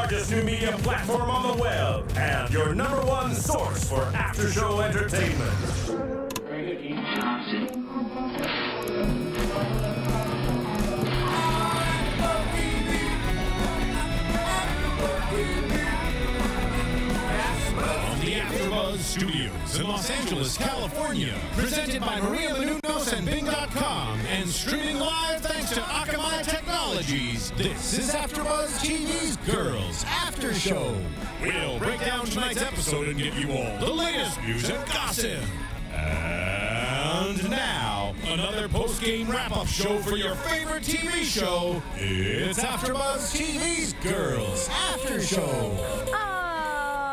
largest new media platform on the web and your #1 source for after-show entertainment. From the AFTERBUZZ Studios in Los Angeles, California, presented by Maria Menounos and Bing.com, and streaming live thanks to Akamai Technologies. This is AFTERBUZZ TV's Girls After Show. We'll break down tonight's episode and give you all the latest news and gossip. And now, another post-game wrap-up show for your favorite TV show. It's AFTERBUZZ TV's Girls After Show.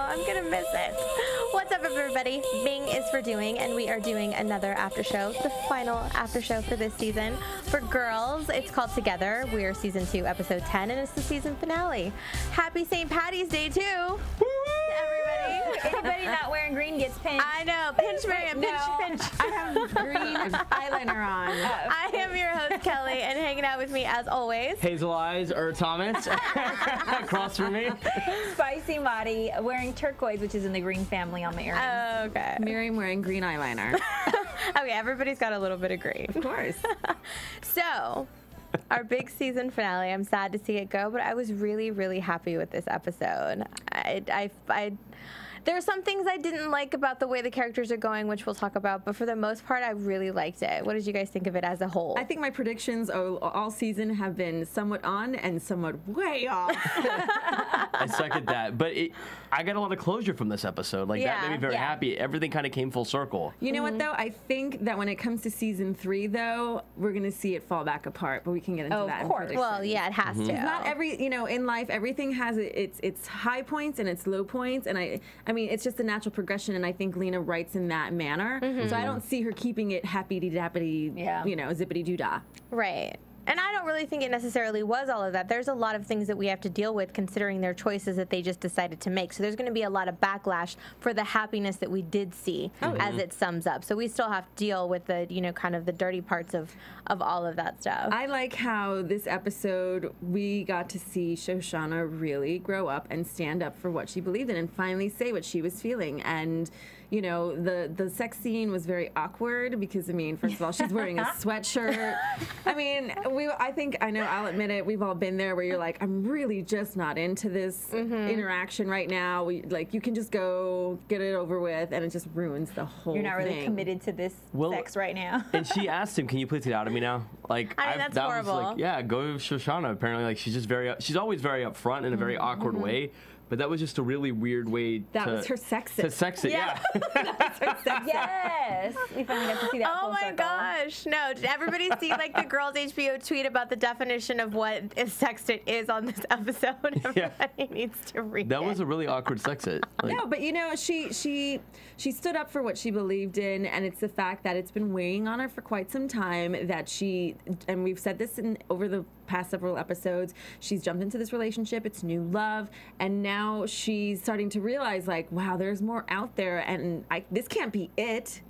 I'm gonna miss it. What's up, everybody? Bing is for doing, and we are doing another after show, the final after show for this season for Girls. It's called Together. We are season 2, episode 10, and it's the season finale. Happy St. Patty's Day too, to everybody. Anybody not wearing green gets pinched. I know. Pinch, Miriam. Pinch, pinch. I have green eyeliner on. I am your host, Kelly, and hanging out with me, as always, Hazel Eyes or Thomas across from me. Spicy Maddie wearing turquoise, which is in the green family on my earrings. Okay. Miriam wearing green eyeliner. Okay, everybody's got a little bit of green. Of course. So, our big season finale, I'm sad to see it go, but I was really, really happy with this episode. There are some things I didn't like about the way the characters are going, which we'll talk about, but for the most part, I really liked it. What did you guys think of it as a whole? I think my predictions all season have been somewhat on and somewhat way off. I second that, but I got a lot of closure from this episode. Like, that made me very happy. Everything kind of came full circle. You know what, though? I think that when it comes to season 3, though, we're going to see it fall back apart, but we can get into that in predictions. Well, yeah, it has to. Not every, in life, everything has its high points and its low points, and I mean, it's just a natural progression, and I think Lena writes in that manner. So I don't see her keeping it happy-de-dappity, zippity-doo-dah. Right. And I don't really think it necessarily was all of that. There's a lot of things that we have to deal with considering their choices that they just decided to make. So there's going to be a lot of backlash for the happiness that we did see as it sums up. So we still have to deal with the, kind of the dirty parts of all of that stuff. I like how this episode we got to see Shoshanna really grow up and stand up for what she believed in and finally say what she was feeling. And the sex scene was very awkward because, first of all, she's wearing a sweatshirt. I'll admit it, we've all been there where you're like, I'm really just not into this interaction right now. You can just go get it over with, and it just ruins the whole thing. You're not really committed to this sex right now. And she asked him, can you please get out of me now? That's horrible. Was like, yeah, go to Shoshana. Apparently, she's always very upfront in a very awkward way. But that was just a really weird way That was her sex it. To sex it, yeah. That was her sex it. Yes. We finally got to see that Oh full my circle. gosh. No, did everybody see the Girls HBO tweet about the definition of what a sextet is on this episode? Everybody needs to read That was a really awkward sex it. No, but she stood up for what she believed in, and it's the fact that it's been weighing on her for quite some time that and we've said this over the past several episodes, she's jumped into this relationship, it's new love, and now she's starting to realize, wow, there's more out there, and this can't be it.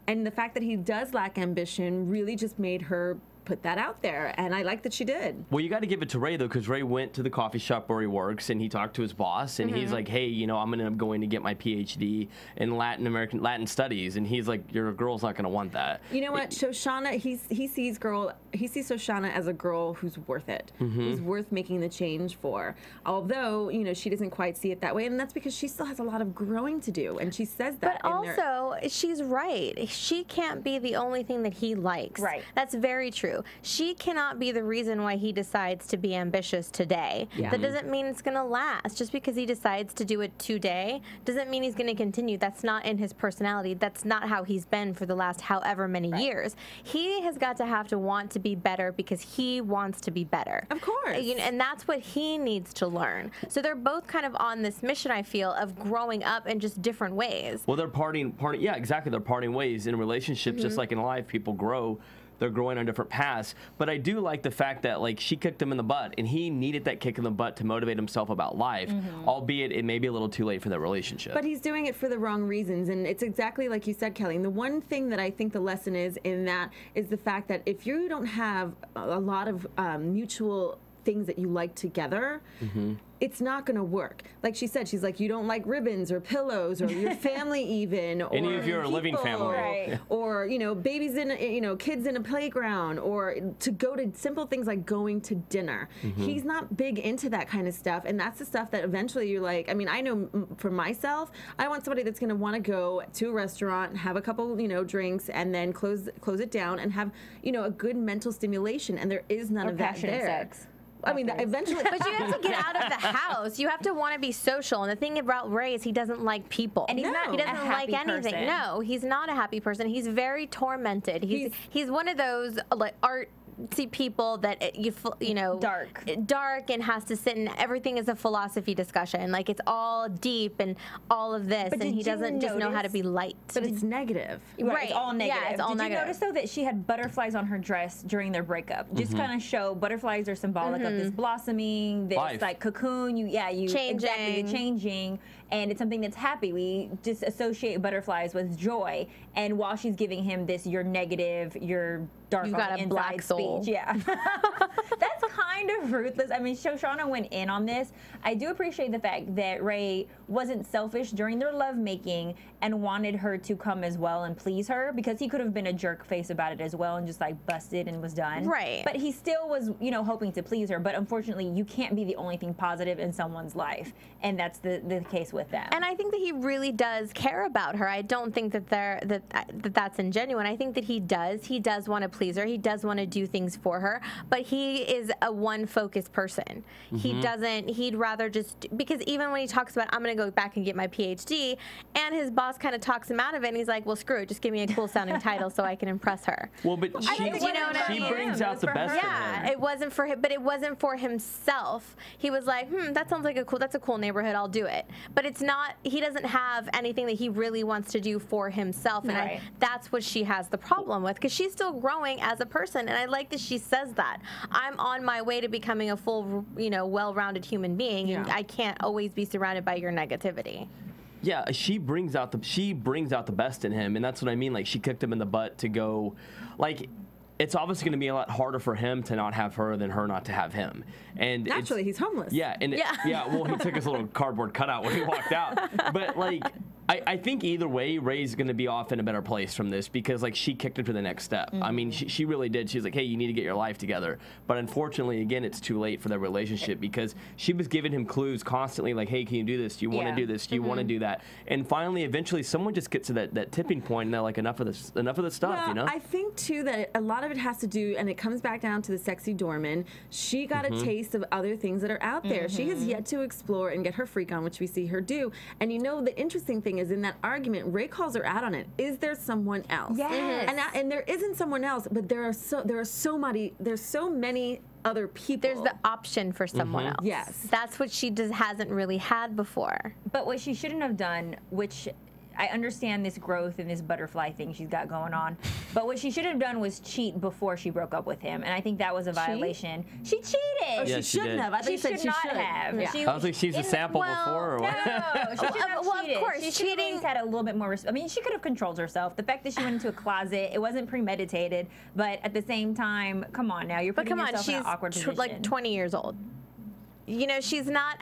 And the fact that he does lack ambition really just made her put that out there, and I like that she did. Well, you got to give it to Ray, though, because Ray went to the coffee shop where he works, and he talked to his boss, and he's like, hey, I'm going to get my PhD in Latin studies, and he's like, your girl's not going to want that. You know what, Shoshana, he sees Shoshana as a girl who's worth it, who's worth making the change for, although, she doesn't quite see it that way, and that's because she still has a lot of growing to do, and she says that. But also, she's right. She can't be the only thing that he likes. Right. That's very true. She cannot be the reason why he decides to be ambitious today. Yeah. That doesn't mean it's going to last. Just because he decides to do it today doesn't mean he's going to continue. That's not in his personality. That's not how he's been for the last however many years. He has got to have to want to be better because he wants to be better. Of course. And that's what he needs to learn. So they're both kind of on this mission, I feel, of growing up in just different ways. Well, they're parting, yeah, exactly. They're parting ways in relationships, just like in life, people grow. They're growing on different paths. But I do like the fact that, she kicked him in the butt, and he needed that kick in the butt to motivate himself about life, albeit it may be a little too late for that relationship. But he's doing it for the wrong reasons, and it's exactly like you said, Kelly. And the one thing that I think the lesson is in that is the fact that if you don't have a lot of mutual things that you like together, it's not going to work. Like she said, she's like, you don't like ribbons or pillows or your family even. Or any of your living family. Right. Or, you know, babies in, you know, kids in a playground, or to go to simple things like going to dinner. He's not big into that kind of stuff. And that's the stuff that eventually you're like, I mean, I know for myself, I want somebody that's going to want to go to a restaurant, have a couple, you know, drinks, and then close it down and have, you know, a good mental stimulation. And there is none of that there. Sex. I mean, eventually. But you have to get out of the house. You have to want to be social. And the thing about Ray is he doesn't like people. And he's not he doesn't a like happy anything. person. No, he's not a happy person. He's very tormented. He's one of those like artsy people that you know, dark and has to sit and everything is a philosophy discussion. Like it's all deep and all of this, But and he did you doesn't just know how to be light. But it's negative. Right. It's all negative. Yeah, it's all Did negative. you notice though that she had butterflies on her dress during their breakup? Just kind of show butterflies are symbolic of this blossoming, this Life. like cocoon. You Changing. exactly the changing, and it's something that's happy. We just associate butterflies with joy. And while she's giving him this, you're negative, you're dark You've on got the a black inside soul. speech. Yeah, that's kind of ruthless. I mean, Shoshanna went in on this. I do appreciate the fact that Ray wasn't selfish during their lovemaking and wanted her to come as well and please her, because he could have been a jerk face about it as well and just like busted and was done. Right. But he still was, you know, hoping to please her. But unfortunately, you can't be the only thing positive in someone's life, and that's the case with them. And I think that he really does care about her. I don't think that that's ingenuine. I think that he does. He does want to please her. He does want to do things for her. But he is a one-focused person. He doesn't. He'd rather just, because even when he talks about, I'm going to go back and get my PhD, and his boss kind of talks him out of it, and he's like, well, screw it. Just give me a cool-sounding title so I can impress her. Well, but she brings out the best in him. Yeah, it wasn't for him, but it wasn't for himself. He was like, that sounds like that's a cool neighborhood. I'll do it. But it's not. He doesn't have anything that he really wants to do for himself, and that's what she has the problem with, because she's still growing as a person. And I like that she says that I'm on my way to becoming a full, you know, well-rounded human being, and I can't always be surrounded by your negativity. Yeah, she brings out the best in him, and that's what I mean. Like, she kicked him in the butt to go, like, it's obviously going to be a lot harder for him to not have her than her not to have him. And naturally, he's homeless. Yeah, and well, he took his little cardboard cutout when he walked out. But like, I think either way, Ray's going to be off in a better place from this, because like she kicked him to the next step. I mean, she really did. She's like, hey, you need to get your life together. But unfortunately, again, it's too late for their relationship, because she was giving him clues constantly, like, hey, can you do this? Do you want to do this? Do you want to do that? And finally, eventually, someone just gets to that tipping point, and they're like, enough of this stuff. Well, you know? I think too that a lot of it has to do, and it comes back down to the sexy doorman. She got a taste of other things that are out there. She has yet to explore and get her freak on, which we see her do. And you know, the interesting thing is, in that argument, Ray calls her out on it. Is there someone else? Yes. And there isn't someone else, but there's so many other people. There's the option for someone else. Yes. That's what she hasn't really had before. But what she shouldn't have done, which I understand this growth and this butterfly thing she's got going on, but what she should have done was cheat before she broke up with him, and I think that was a violation. She cheated. Oh, she shouldn't have. I think she should not have. Yeah. I was like, she's a sample before, or what? No, she should have well, cheated. of course, she should have at least had a little bit more. I mean, she could have controlled herself. The fact that she went into a closet, it wasn't premeditated, but at the same time, come on now, you're putting yourself in an awkward position. Like 20 years old. You know, she's not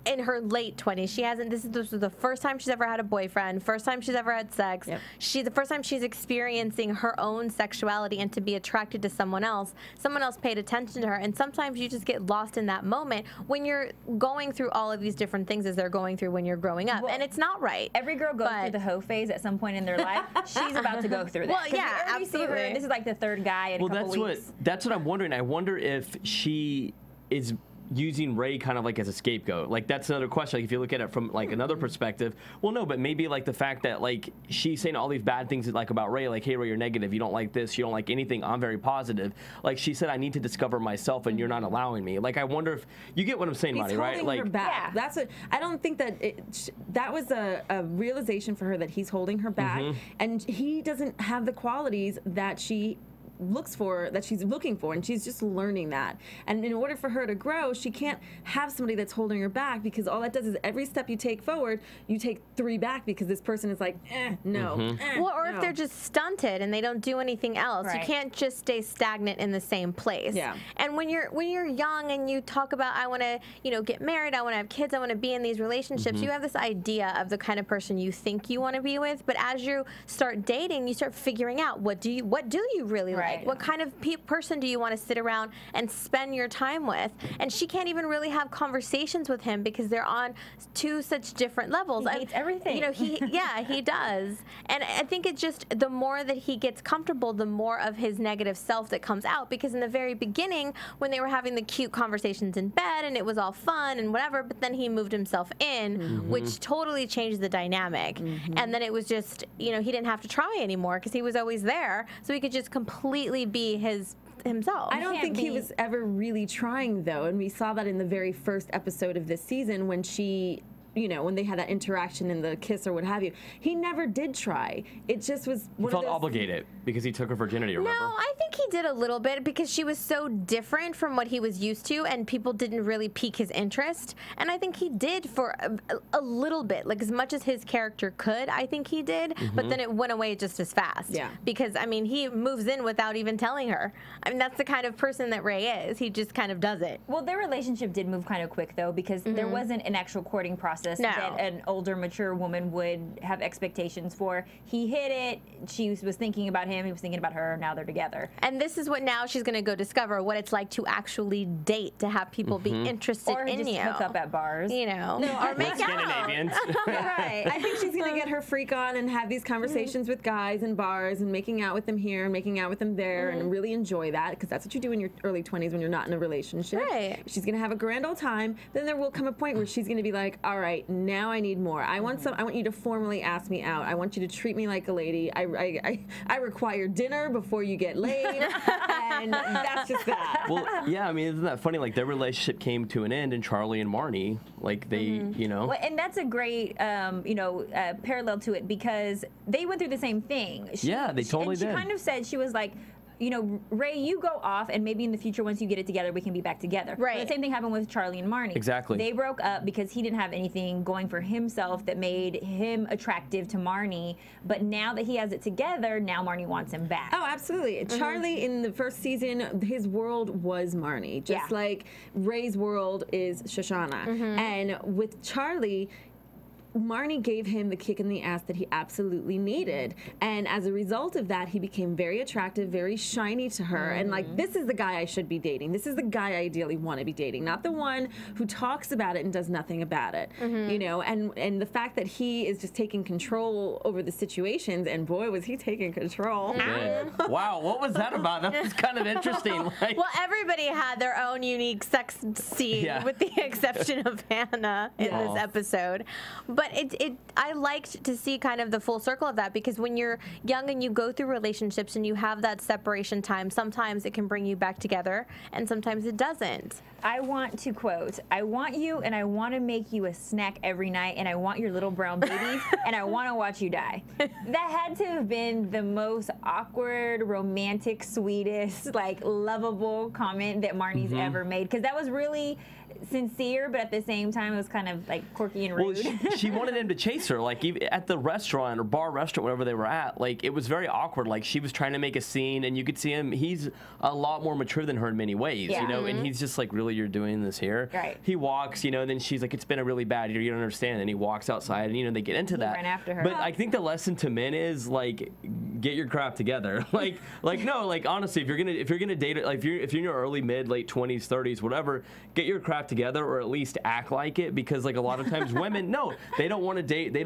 in her late 20s. She hasn't. This was the first time she's ever had a boyfriend. First time she's ever had sex. Yep. The first time she's experiencing her own sexuality and to be attracted to someone else. Someone else paid attention to her, and sometimes you just get lost in that moment when you're going through all of these different things as they're going through when you're growing up, and it's not right. Every girl goes through the hoe phase at some point in their life. She's about to go through that. Well, yeah, you already see her, absolutely. this is like the third guy in a couple weeks. That's what I'm wondering. I wonder if she is using Ray kind of like as a scapegoat. Like, that's another question. Like, if you look at it from like another perspective, well, no, but maybe like the fact that like she's saying all these bad things like about Ray, like, hey, Ray, you're negative, you don't like this, you don't like anything, I'm very positive. Like she said, I need to discover myself, and you're not allowing me. Like, I wonder if you get what I'm saying, Marty, right? Like, her back. That's what I don't think that that was a realization for her, that he's holding her back, and he doesn't have the qualities that she looks for, that she's looking for, and she's just learning that. And in order for her to grow, she can't have somebody that's holding her back, because all that does is every step you take forward, you take 3 back, because this person is like, no. Well, or no. if they're just stunted and they don't do anything else, you Right. can't just stay stagnant in the same place. Yeah. And when you're young and you talk about, I want to, get married, I want to have kids, I want to be in these relationships, you have this idea of the kind of person you think you want to be with, but as you start dating, you start figuring out what do you really Right. like? What kind of person do you want to sit around and spend your time with? And she can't even really have conversations with him because they're on 2 such different levels. He hates everything. He does. And I think it's just the more that he gets comfortable, the more of his negative self that comes out. Because in the very beginning, when they were having the cute conversations in bed and it was all fun and whatever, but then he moved himself in, which totally changed the dynamic. And then it was just, he didn't have to try anymore because he was always there. So he could just completely be himself. I don't think he was ever really trying, though, and we saw that in the very first episode of this season when she, when they had that interaction in the kiss or what have you. He never did try. It just was He one felt of those, obligated because he took her virginity, remember? No, I think he did a little bit because she was so different from what he was used to, and people didn't really pique his interest. And I think he did for a little bit, like as much as his character could, I think he did, but then it went away just as fast. Yeah. Because, he moves in without even telling her. That's the kind of person that Ray is. He just kind of does it. Well, their relationship did move kind of quick, though, because there wasn't an actual courting process that an older, mature woman would have expectations for. He hit it. She was thinking about him. He was thinking about her. Now they're together. And this is what now she's going to go discover, what it's like to actually date, to have people be interested Or in just you. hook up at bars. Or make out. Scandinavians. right. I think she's going to get her freak on and have these conversations with guys in bars and making out with them here and making out with them there and really enjoy that, because that's what you do in your early 20s when you're not in a relationship. Right. She's going to have a grand old time. Then there will come a point where she's going to be like, all right, now I need more. I want I want you to formally ask me out. I want you to treat me like a lady. I require dinner before you get laid. And that's just that. Well, yeah, isn't that funny? Like, their relationship came to an end in Charlie and Marnie. Like, they, Well, and that's a great, parallel to it, because they went through the same thing. Yeah, they totally did. She did. kind of said, she was like, Ray, you go off, and maybe in the future, once you get it together, we can be back together. Right. Well, the same thing happened with Charlie and Marnie. Exactly. They broke up because he didn't have anything going for himself that made him attractive to Marnie. But now that he has it together, now Marnie wants him back. Oh, absolutely. Charlie, in the first season, his world was Marnie, just like Ray's world is Shoshanna. And with Charlie, Marnie gave him the kick in the ass that he absolutely needed. And as a result of that, he became very attractive, very shiny to her. And like, this is the guy I should be dating. This is the guy I ideally want to be dating, not the one who talks about it and does nothing about it. And the fact that he is just taking control over the situations, and boy, was he taking control. Wow, what was that about? That was kind of interesting. Like, Well, everybody had their own unique sex scene, with the exception of Hannah in this episode. But I liked to see kind of the full circle of that, because when you're young and you go through relationships and you have that separation time, sometimes it can bring you back together and sometimes it doesn't. I want to quote, I want you and I want to make you a snack every night, and I want your little brown babies and I want to watch you die. That had to have been the most awkward, romantic, sweetest, like lovable comment that Marnie's ever made, because that was really sincere, but at the same time it was kind of like quirky and rude. Well, she wanted him to chase her, like even at the restaurant or bar restaurant, wherever they were at. Like, it was very awkward. Like, she was trying to make a scene, and you could see him. He's a lot more mature than her in many ways, and he's just like, really, you're doing this here? Right. He walks, and then she's like, it's been a really bad year, you don't understand. And he walks outside, and they get into that. Ran after her. But I think the lesson to men is like, get your crap together. like no, like honestly, if you're gonna date, like if you're in your early, mid, late 20s, 30s, whatever, get your crap together, or at least act like it, because like a lot of times women, no, they don't want to date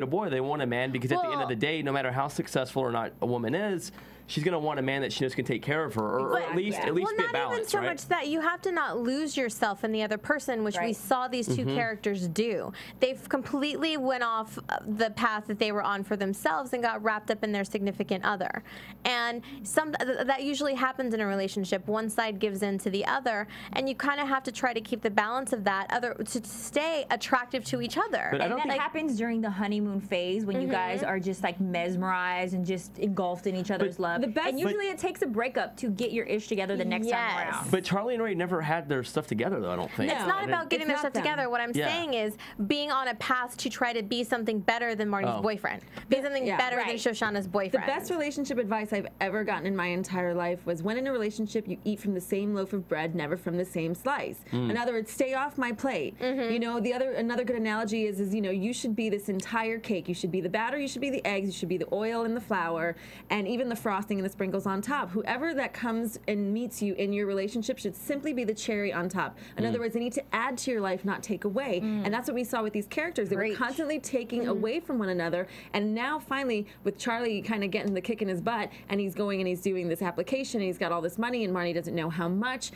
a boy, they want a man, because at the end of the day, no matter how successful or not a woman is, she's going to want a man that she knows can take care of her, or at least well, be a not balance, even so right? much that you have to not lose yourself in the other person, which we saw these two characters do. They've completely went off the path that they were on for themselves and got wrapped up in their significant other. And that usually happens in a relationship. One side gives in to the other, and you kind of have to try to keep the balance of that to stay attractive to each other. But I And don't that think happens during the honeymoon phase, when you guys are just like mesmerized and just engulfed in each other's love. the best. And usually it takes a breakup to get your ish together the next time around. But Charlie and Ray never had their stuff together, though, I don't think. It's not about getting their stuff together. What I'm saying is being on a path to try to be something better than Marnie's boyfriend. Be something better than Shoshanna's boyfriend. The best relationship advice I've ever gotten in my entire life was when in a relationship you eat from the same loaf of bread, never from the same slice. In other words, stay off my plate. You know, another good analogy is you know, you should be this entire cake. You should be the batter, you should be the eggs, you should be the oil and the flour, and even the frosting and the sprinkles on top. Whoever that comes and meets you in your relationship should simply be the cherry on top. In other words, they need to add to your life, not take away. And that's what we saw with these characters. They were constantly taking away from one another. And now finally, with Charlie kind of getting the kick in his butt, and he's going and he's doing this application, and he's got all this money, and Marnie doesn't know how much.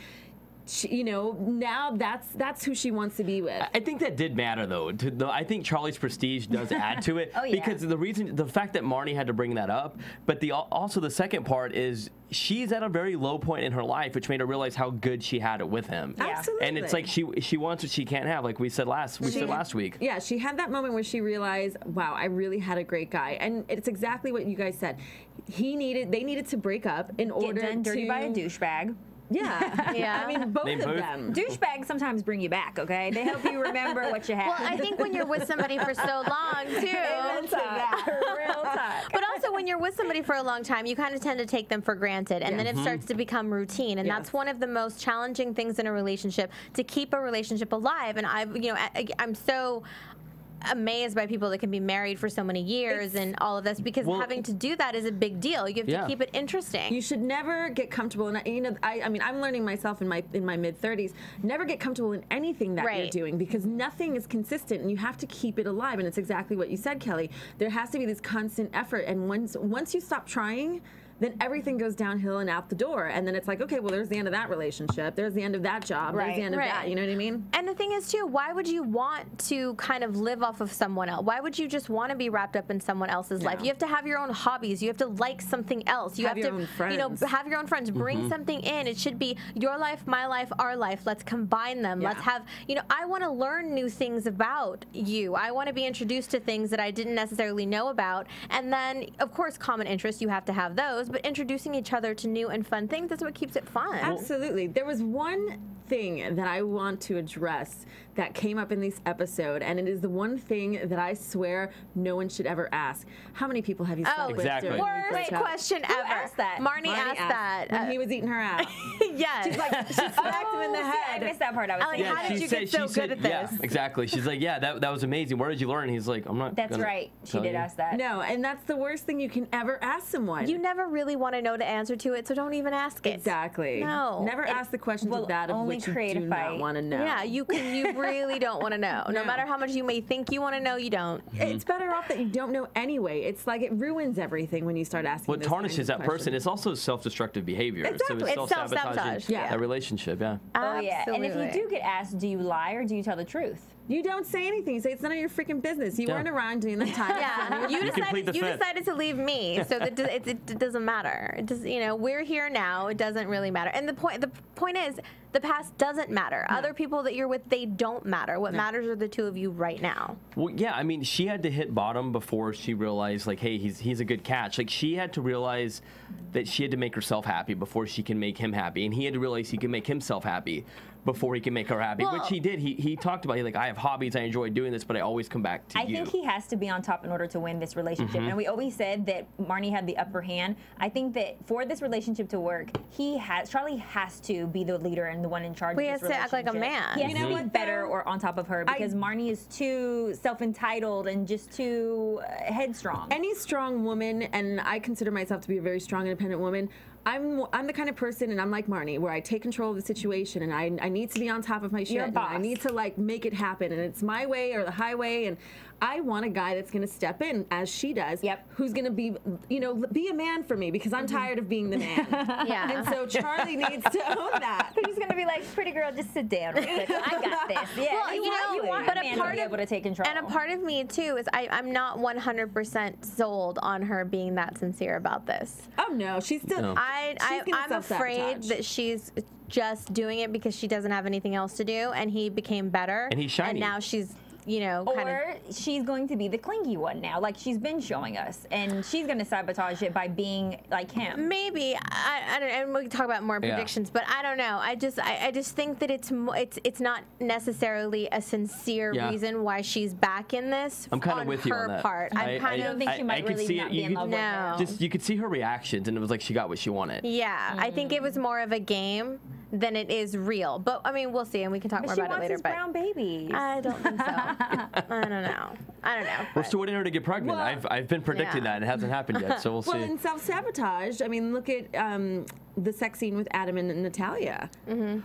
You know, now that's who she wants to be with. I think that did matter, though. I think Charlie's prestige does add to it. Because the fact that Marnie had to bring that up, but also the second part is she's at a very low point in her life, which made her realize how good she had it with him. Absolutely. And it's like she wants what she can't have, like we said last week. Yeah, she had that moment where she realized, wow, I really had a great guy, and it's exactly what you guys said. They needed to break up in order Get done dirty to by a douchebag. Yeah. I mean, both of them. Douchebags sometimes bring you back, okay? They help you remember what you had. Well, I think when you're with somebody for so long, too. Real talk. But also, when you're with somebody for a long time, you kind of tend to take them for granted, and then it starts to become routine, and that's one of the most challenging things in a relationship, to keep a relationship alive. And I'm so amazed by people that can be married for so many years and all of this, because having to do that is a big deal. You have to keep it interesting. You should never get comfortable, and I mean, I'm learning myself in my mid 30s. Never get comfortable in anything that you're doing, because nothing is consistent, and you have to keep it alive. And it's exactly what you said, Kelly. There has to be this constant effort, and once you stop trying, then everything goes downhill and out the door. And then it's like, okay, well, there's the end of that relationship. There's the end of that job. There's the end of that. You know what I mean? And the thing is, too, why would you want to kind of live off of someone else? Why would you just want to be wrapped up in someone else's life? You have to have your own hobbies. You have to like something else. You have your to, own friends. you know, have your own friends. Bring something in. It should be your life, my life, our life. Let's combine them. Let's have, you know, I want to learn new things about you. I want to be introduced to things that I didn't necessarily know about. And then, of course, common interests, you have to have those, but introducing each other to new and fun things, that's what keeps it fun. Absolutely. There was one thing that I want to address that came up in this episode, and it is the one thing that I swear no one should ever ask. How many people have you slept with during your worst breakup? question Who ever. asked that? Marnie asked that. When he was eating her out. Yes. She's like, she smacked him in the head. I missed that part. I was Like, thinking. how did you get so good at this? Yeah, exactly. She's like, yeah, that was amazing. Where did you learn? He's like, I'm not. That's gonna right. She tell did you. ask that. No, and that's the worst thing you can ever ask someone. You never really want to know the answer to it, so don't even ask it. Exactly. No. Never ask the questions of that of only which you create a do not fight. want to know. Yeah, you really don't want to know. No matter how much you may think you want to know, you don't. It's better off that you don't know anyway. It's like it ruins everything when you start asking. What those tarnishes kinds of that person? questions. It's also self-destructive behavior. So Exactly. it's It's self-sabotaging self-sabotage. Yeah. that relationship. Yeah. Oh, yeah. And if Absolutely. you do get asked, do you lie or do you tell the truth? You don't say anything. You say it's none of your freaking business. You weren't around during that time. Yeah, you complete the fifth. decided to leave me, so that it doesn't matter. It does, you know, we're here now. It doesn't really matter. And the point is, the past doesn't matter. Other people that you're with, they don't matter. What matters are the two of you right now. Well, yeah, I mean, she had to hit bottom before she realized, like, hey, he's a good catch. Like, she had to realize that she had to make herself happy before she can make him happy, and he had to realize he can make himself happy before he can make her happy, which he did. He talked about, like, I have hobbies, I enjoy doing this, but I always come back to you. I think he has to be on top in order to win this relationship. And we always said that Marnie had the upper hand. I think that for this relationship to work, Charlie has to be the leader and the one in charge of this relationship. He has to act like a man. He has to be better or on top of her, because Marnie is too self-entitled and just too headstrong. Any strong woman, and I consider myself to be a very strong, independent woman, I'm the kind of person, and I'm like Marnie, where I take control of the situation, and I need to be on top of my shit. You're a And boss. I need to, like, make it happen, and it's my way or the highway, and I want a guy that's going to step in, as she does, who's going to be, you know, be a man for me, because I'm tired of being the man. Yeah. And so Charlie needs to own that. He's going to be like, pretty girl, just sit down real quick. I got this. Yeah, Well, you want but a a man part to be of- able to take control. And a part of me, too, is I'm not 100% sold on her being that sincere about this. Oh, no. She's still... No. I'm afraid that she's just doing it because she doesn't have anything else to do, and he became better. And he's shiny. And now she's... you know, or she's going to be the clingy one now, like she's been showing us, and she's going to sabotage it by being like him. Maybe I don't. And we can talk about more predictions, but I don't know. I just think that it's not necessarily a sincere reason why she's back in this. I'm kind of with you on that. Part. I don't think she might really not be in love with him. Just you could see her reactions, and it was like she got what she wanted. Yeah, I think it was more of a game than it is real. But I mean, we'll see, and we can talk more about it later. But she wants his brown babies. I don't think so. I don't know. We're still waiting for her to get pregnant. Well, I've been predicting that, and it hasn't happened yet. So we'll see. Well, in self-sabotage, I mean, look at the sex scene with Adam and Natalia.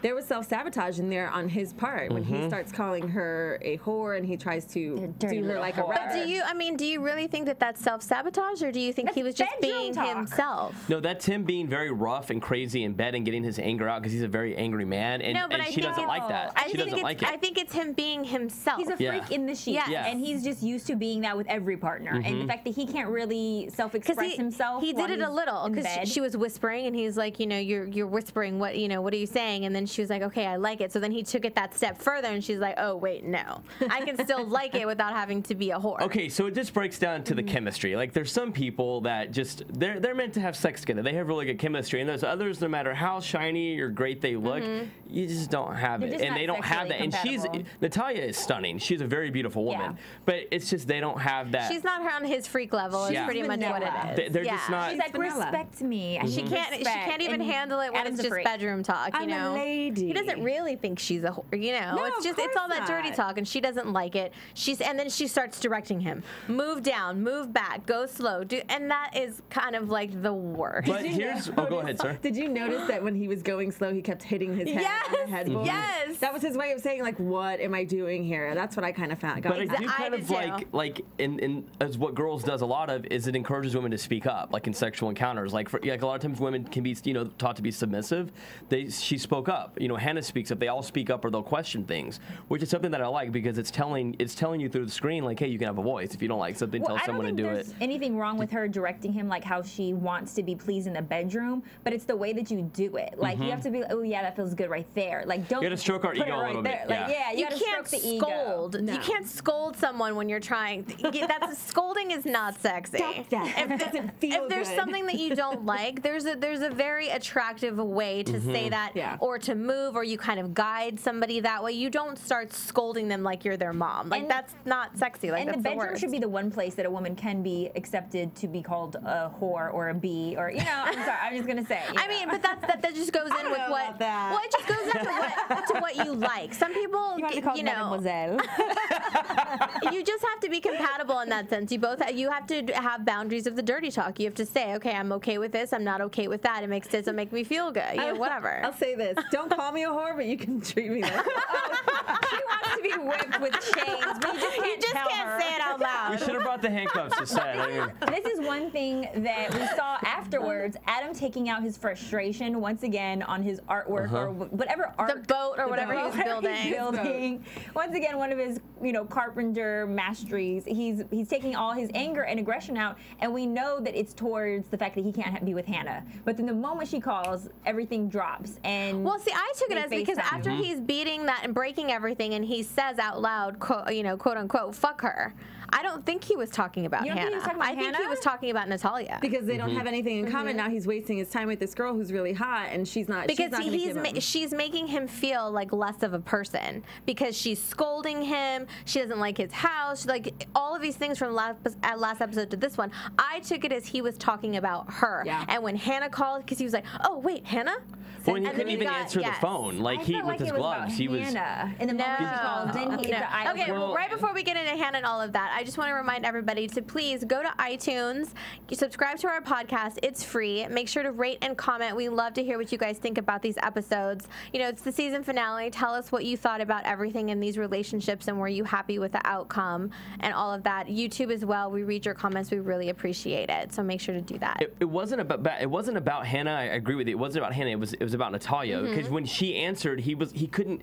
There was self-sabotage in there on his part when he starts calling her a whore and he tries to do her like a rat. But do you really think that that's self-sabotage, or do you think he was just being himself? No, that's him being very rough and crazy in bed and getting his anger out because he's a very angry man, and she doesn't like that. She doesn't like it. I think it's him being himself. He's a freak in the sheets, and he's just used to being that with every partner. And the fact that he can't really self-express himself. He did it a little because she was whispering, and he's like, you know, you're whispering. What are you saying? And then she was like, okay, I like it. So then he took it that step further, and she's like, oh wait, no, I can still like it without having to be a whore. Okay, so it just breaks down to the chemistry. Like there's some people that just they're meant to have sex together. They have really good chemistry, and there's others, no matter how shiny or great they look, you just don't have it, and they don't have that. Compatible. And Natalia is stunning. She's a very beautiful woman, but it's just they don't have that. She's not on his freak level. Is pretty much what it is. They're just not. She's like, respect me. She can't even handle it when it's just bedroom talk. You know, I'm a lady. He doesn't really think she's a whore. You know, No, it's all that dirty talk, and she doesn't like it. And then she starts directing him. Move down, move back, go slow. And that is kind of like the worst. But go ahead, sir. Did you notice that when he was going slow, he kept hitting his head on the headboard? Yes. That was his way of saying, like, what am I doing here? That's what I kind of found. But I do kind of like as what girls does a lot of is it encourages women to speak up, like in sexual encounters. Like a lot of times women can be taught to be submissive. She spoke up. Hannah speaks up. They all speak up or they'll question things, which is something that I like because it's telling you through the screen, like, hey, you can have a voice. If you don't like something, tell someone to do it. I don't think there's anything wrong with her directing him like how she wants to be pleased in the bedroom, but it's the way that you do it. Like you have to be like, oh yeah, that feels good right there. Like don't. You got to stroke our ego a little bit. Like, you can't scold. No. You can't scold someone when you're trying. Scolding is not sexy. Stop that. It doesn't feel if there's good. something that you don't like, there's a very attractive way to say that, or to move, or you kind of guide somebody that way. You don't start scolding them like you're their mom. Like that's not sexy. Like, and that's the bedroom worst. should be the one place that a woman can be accepted to be called a whore or a bee, or I'm sorry, I'm just gonna say. I mean, but that just goes in with what. Well, it just goes into what you like. Some people, mademoiselle. You just have to be compatible in that sense. You have to have boundaries of the dirty talk. You have to say, okay, I'm okay with this. I'm not okay with that. It doesn't make me feel good. Whatever. I'll say this: don't call me a whore, but you can treat me like. She wants to be whipped with chains, but you just can't say it out loud. We should have brought the handcuffs to set. This is one thing that we saw afterwards. Adam taking out his frustration once again on his artwork or whatever art. The boat or whatever he was building. Once again, one of his carpenter masteries. He's taking all his anger and aggression out, and we know that it's towards the fact that he can't be with Hannah. But then the moment she calls, everything drops. And well, see, I took it as because after he's beating that and breaking everything, and he says out loud, quote unquote, fuck her. I don't think he was talking about Hannah. I think he was talking about Natalia. Because they don't have anything in common. Now he's wasting his time with this girl who's really hot, and she's not. Because she's making him feel like less of a person because she's scolding him. She doesn't like his house. Like all of these things from last episode to this one. I took it as he was talking about her. Yeah. And when Hannah called, because he was like, "Oh wait, Hannah." Well, he couldn't even answer the phone. Like with his gloves, he was. Hannah. In the moment she called, then he. Okay, well, right before we get into Hannah and all of that, I just want to remind everybody to please go to iTunes, subscribe to our podcast. It's free. Make sure to rate and comment. We love to hear what you guys think about these episodes. It's the season finale. Tell us what you thought about everything in these relationships and were you happy with the outcome and all of that. YouTube as well. We read your comments. We really appreciate it. So make sure to do that. It wasn't about Hannah. I agree with you. It wasn't about Hannah. It was about Natalia because when she answered, he couldn't.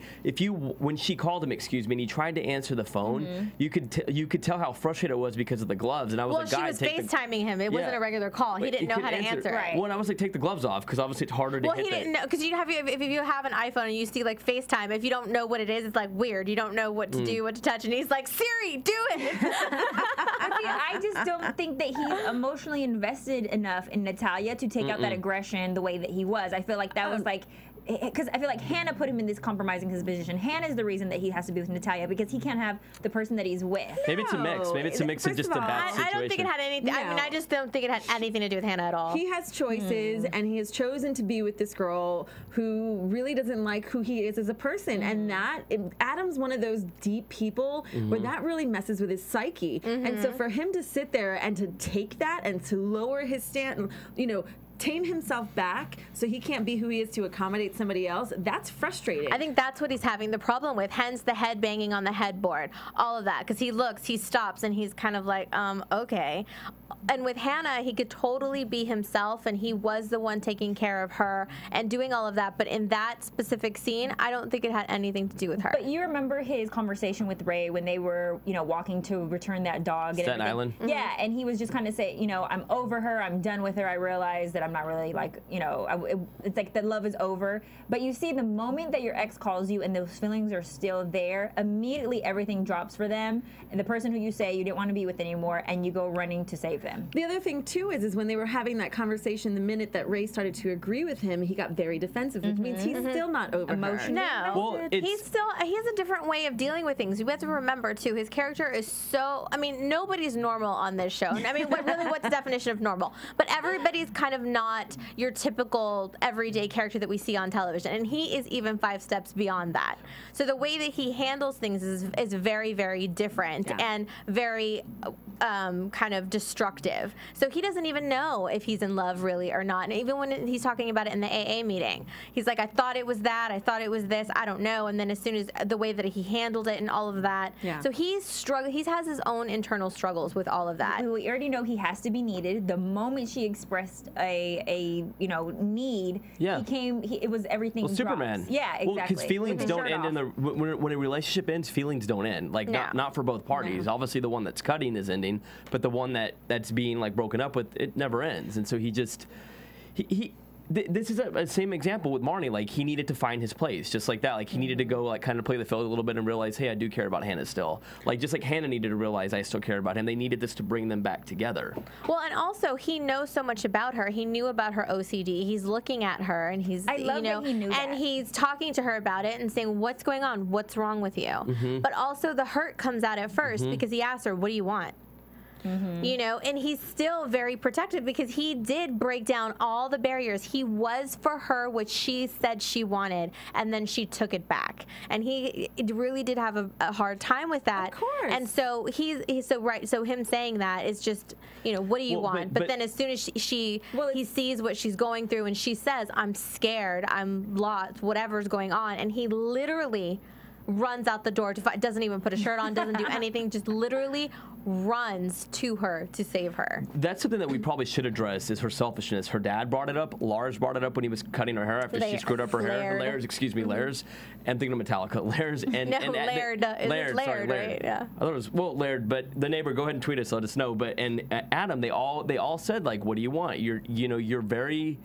When she called him, and he tried to answer the phone, you could tell how frustrated it was because of the gloves. And I was like, guys, she was FaceTiming him. It wasn't a regular call. He didn't know how to answer. Right. Well, and I was like, take the gloves off because obviously it's harder to hit. Well, he didn't know because if you have an iPhone and you see like FaceTime, if you don't know what it is, it's like weird. You don't know what to do, what to touch, and he's like, Siri, do it. I just don't think that he's emotionally invested enough in Natalia to take out that aggression the way that he was. I feel like that was like, because I feel like Hannah put him in this compromising his position. Hannah's the reason that he has to be with Natalia, because he can't have the person that he's with. Maybe it's a mix. Maybe it's a mix of just a bad situation. I don't think it had anything. I mean, I just don't think it had anything to do with Hannah at all. He has choices, and he has chosen to be with this girl who really doesn't like who he is as a person. And Adam's one of those deep people where that really messes with his psyche. And so for him to sit there and to take that and to lower his stand, you know, tame himself back so he can't be who he is to accommodate somebody else, that's frustrating. I think that's what he's having the problem with, hence the head banging on the headboard, all of that, because he looks, he stops, and he's kind of like, okay. And with Hannah, he could totally be himself, and he was the one taking care of her and doing all of that, but in that specific scene, I don't think it had anything to do with her. But you remember his conversation with Ray when they were, you know, walking to return that dog. Staten Island? Yeah, and he was just kind of saying, you know, I'm over her, I'm done with her, I realize that I'm not really like, you know, it's like the love is over. But you see, the moment that your ex calls you and those feelings are still there, immediately everything drops for them, and the person who you say you didn't want to be with anymore, and you go running to save them. The other thing too is when they were having that conversation, the minute that Ray started to agree with him, he got very defensive, which means he's still not over her. No, Well, he has a different way of dealing with things. You have to remember too, his character is so, I mean, nobody's normal on this show. I mean, what's the definition of normal? But everybody's kind of not your typical everyday character that we see on television, and he is even 5 steps beyond that. So the way that he handles things is very, very different and very kind of destructive. So he doesn't even know if he's in love really or not. And even when he's talking about it in the AA meeting, he's like, I thought it was that, I thought it was this, I don't know. And then as soon as the way that he handled it and all of that, so he's struggling. He has his own internal struggles with all of that. We already know he has to be needed. The moment she expressed a you know, need, it was everything. Well, Superman. Yeah, exactly. Well, because feelings don't end in the when a relationship ends, feelings don't end. Like not for both parties. Obviously, the one that's cutting is ending, but the one that's being like broken up with, it never ends. And so he just this is a same example with Marnie. Like, he needed to find his place, just like that. Like, he needed to go, like, kind of play the field a little bit and realize, hey, I do care about Hannah still. Like, just like Hannah needed to realize I still care about him. They needed this to bring them back together. Well, and also, he knows so much about her. He knew about her OCD. He's looking at her, and he's, you know, he knew and he's talking to her about it and saying, what's going on? What's wrong with you? But also, the hurt comes out at first because he asked her, what do you want? You know, and he's still very protective because he did break down all the barriers. He was for her what she said she wanted, and then she took it back. And he really did have a hard time with that. Of course. And so he's so right. So him saying that is just, you know, what do you want? But then as soon as he sees what she's going through, and she says, I'm scared, I'm lost, whatever's going on, and he literally runs out the door to fight, doesn't even put a shirt on, doesn't do anything, just literally runs to her to save her. That's something that we probably should address, is her selfishness. Her dad brought it up. Lars brought it up when he was cutting her hair after she screwed up her hair. Lairs, excuse me, Lairs. I'm thinking of Metallica. Lairs and Laird. Laird, Laird, right? Yeah. I thought it was Laird, but the neighbor. Go ahead and tweet us, let us know. But and Adam, they all said, like, what do you want? You're very.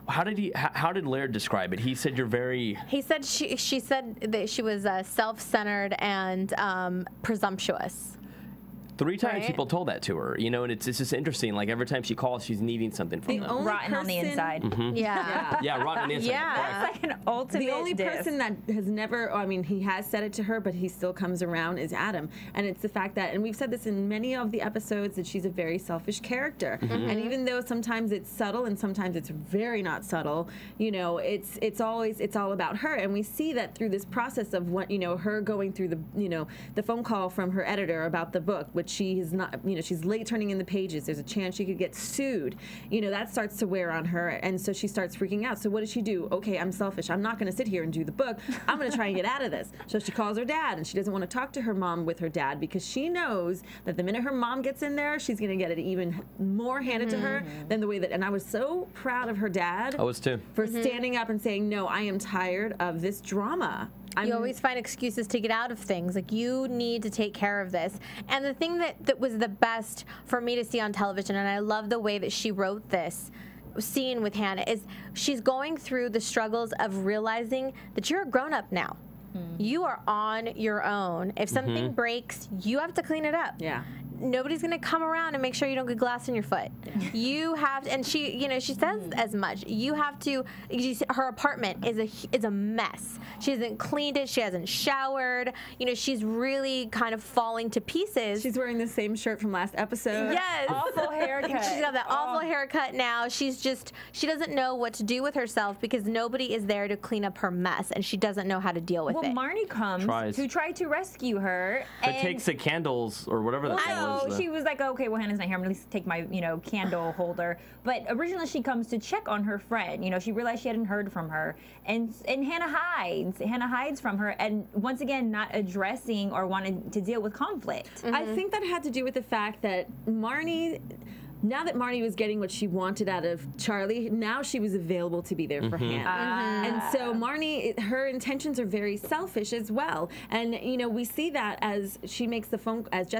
How did Laird describe it? He said you're very. He said she said that she was self-centered and presumptuous. 3 times people told that to her, you know, and it's just interesting. Like, every time she calls, she's needing something from them. Rotten on the inside. Yeah, rotten on the inside. Yeah. That's like an ultimate The only person that has never, I mean, he has said it to her, but he still comes around, is Adam. And it's the fact that, and we've said this in many of the episodes, that she's a very selfish character. And even though sometimes it's subtle and sometimes it's very not subtle, you know, it's all about her. And we see that through this process of what, you know, her going through the phone call from her editor about the book, which she is not, you know, she's late turning in the pages. There's a chance she could get sued. You know, that starts to wear on her, and so she starts freaking out. So what does she do? Okay, I'm selfish. I'm not going to sit here and do the book. I'm going to try and get out of this. So she calls her dad, and she doesn't want to talk to her mom with her dad because she knows that the minute her mom gets in there, she's going to get it even more handed to her than the way that. And I was so proud of her dad. I was too. For standing up and saying, no, I am tired of this drama. You always find excuses to get out of things. Like, you need to take care of this. And the thing that was the best for me to see on television, and I love the way that she wrote this scene with Hannah, is she's going through the struggles of realizing that you're a grown-up now. You are on your own. If something breaks, you have to clean it up. Yeah. Nobody's gonna come around and make sure you don't get glass in your foot. You have to, and she, you know, she says as much. You have to. Her apartment is a mess. She hasn't cleaned it. She hasn't showered. You know, she's really kind of falling to pieces. She's wearing the same shirt from last episode. Yes. Awful haircut. She's got that awful haircut now. She doesn't know what to do with herself because nobody is there to clean up her mess, and she doesn't know how to deal with it. Well, Marnie comes to try to rescue her. But takes the candles or whatever the thing was. She was like, okay, well, Hannah's not here. I'm going to take my, candle holder. But originally she comes to check on her friend. You know, she realized she hadn't heard from her. And Hannah hides. Hannah hides from her. And once again, not addressing or wanting to deal with conflict. I think that had to do with the fact that now that Marnie was getting what she wanted out of Charlie, now she was available to be there for Hannah. And so Marnie, her intentions are very selfish as well. And, we see that as she makes the phone, as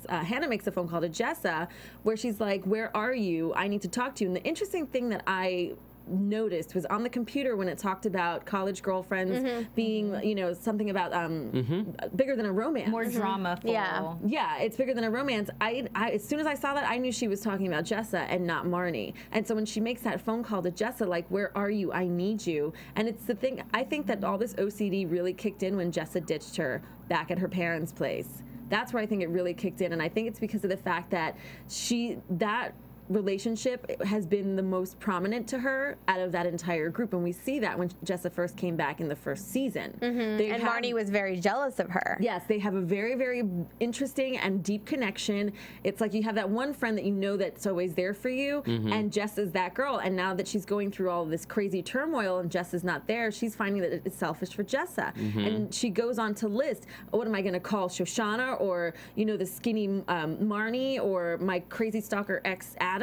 Hannah makes a phone call to Jessa, where she's like, where are you? I need to talk to you. And the interesting thing that I noticed was on the computer when it talked about college girlfriends being, something about bigger than a romance. More drama. Yeah, it's bigger than a romance. I as soon as I saw that, I knew she was talking about Jessa and not Marnie. And so when she makes that phone call to Jessa, like, where are you? I need you. And it's the thing, I think that all this OCD really kicked in when Jessa ditched her back at her parents' place. That's where I think it really kicked in. And I think it's because of the fact that that relationship has been the most prominent to her out of that entire group, and we see that when Jessa first came back in the first season. And Marnie was very jealous of her. Yes, they have a very, very interesting and deep connection. It's like you have that one friend that you know that's always there for you, and Jessa's that girl. And now that she's going through all this crazy turmoil and Jessa's not there, she's finding that it's selfish for Jessa. And she goes on to list, what am I going to call Shoshanna, or the skinny Marnie, or my crazy stalker ex Adam?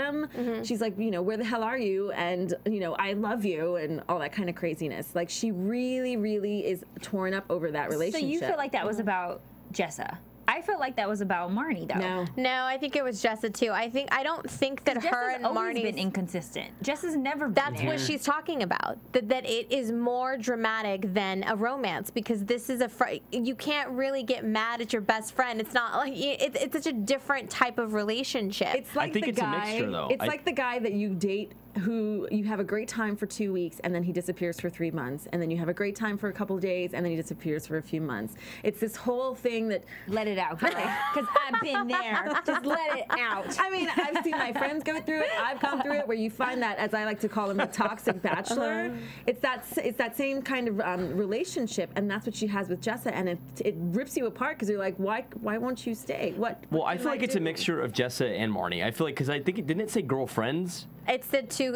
She's like, where the hell are you? And, I love you, and all that kind of craziness. Like, she really, really is torn up over that relationship. So you feel like that was about Jessa? I felt like that was about Marnie, though. No, I think it was Jessa too. I don't think that her and Marnie's been inconsistent. Jessa's never been That's what she's talking about. That it is more dramatic than a romance, because this is you can't really get mad at your best friend. It's not like it's such a different type of relationship. It's like I think it's a mixture, though. It's like the guy that you date who you have a great time for 2 weeks and then he disappears for 3 months, and then you have a great time for a couple of days and then he disappears for a few months. It's this whole thing that let it out, because I've been there. Just let it out. I mean, I've seen my friends go through it. I've gone through it, where you find that, as I like to call him, the toxic bachelor. It's that same kind of relationship, and that's what she has with Jessa, and it rips you apart because you're like, why won't you stay? Well, I feel like it's a mixture of Jessa and Marnie. I feel like, because I think didn't it say girlfriends? It said two.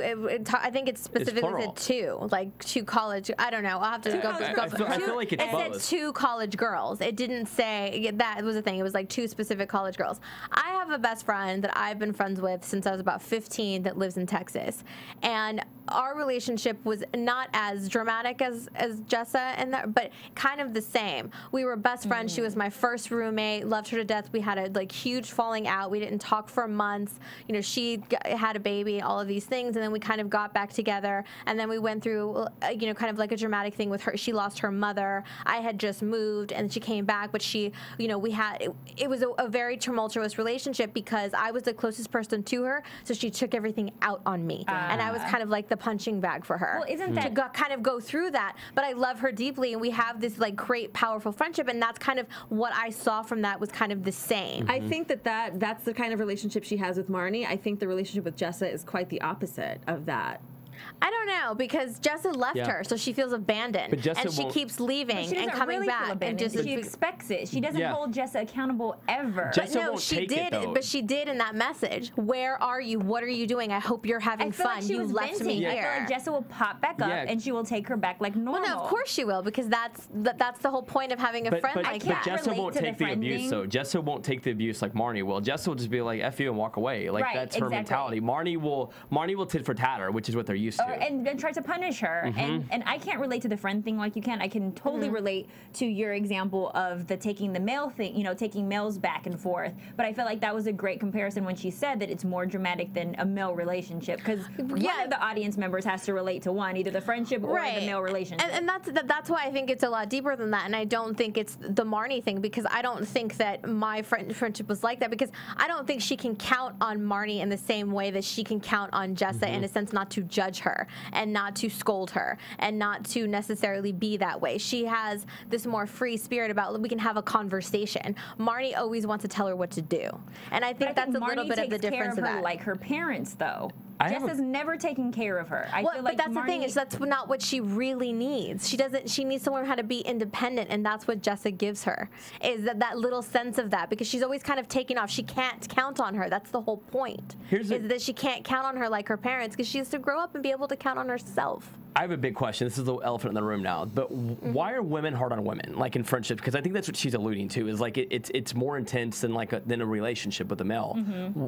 I think it specifically said two, like two college. I don't know. I'll have to go. I feel like it's both. It said two college girls. It didn't say that was the thing. It was like two specific college girls. I have a best friend that I've been friends with since I was about 15 that lives in Texas, and our relationship was not as dramatic as Jessa, but kind of the same. We were best friends. She was my first roommate. Loved her to death. We had a huge falling out. We didn't talk for months. She had a baby. All of these things, and then we kind of got back together, and then we went through kind of like a dramatic thing with her. She lost her mother. I had just moved, and she came back, but she we had it was a very tumultuous relationship because I was the closest person to her, so she took everything out on me, and I was kind of like the punching bag for her. Well, isn't that to kind of go through that? But I love her deeply, and we have this like great powerful friendship, and that's kind of what I saw from that was kind of the same. I think that's the kind of relationship she has with Marnie. I think the relationship with Jessa is quite the opposite of that. I don't know, because Jessa left her, so she feels abandoned, but and she keeps leaving and coming really back, and just she expects it. She doesn't hold Jessa accountable ever. Jessa won't she take did, it, though. but she did in that message. Where are you? What are you doing? I hope you're having fun. Like you left me here. I feel like Jessa will pop back up, and she will take her back like normal. Well, no, of course she will, because that's the whole point of having a friend like that. But Jessa won't take the abuse, though. Jessa won't take the abuse like Marnie will. Jessa will just be like, F you and walk away. Like, that's her mentality. Marnie will tit for tat her, which is what they're used to. And then try to punish her. And I can't relate to the friend thing like you can. I can totally relate to your example of the taking the mail thing, you know, taking mails back and forth. But I felt like that was a great comparison when she said that it's more dramatic than a male relationship, because one of the audience members has to relate to one, either the friendship or the male relationship. And that's why I think it's a lot deeper than that. And I don't think it's the Marnie thing, because I don't think that my friendship was like that, because I don't think she can count on Marnie in the same way that she can count on Jessa, in a sense, not to judge her and not to scold her and not to necessarily be that way. She has this more free spirit about, we can have a conversation. Marnie always wants to tell her what to do. And I think that's a little bit of the difference of that. Like her parents, though. Jessa's never taken care of her. I feel like but that's the thing, is that's not what she really needs. She needs to learn how to be independent, and that's what Jessa gives her, is that little sense of that, because she's always kind of taking off. She can't count on her. That's the whole point, is that she can't count on her like her parents, because she has to grow up and be able to count on herself. I have a big question. This is the elephant in the room now. But why are women hard on women, like in friendships? Because I think that's what she's alluding to. Is like it's more intense than than a relationship with a male.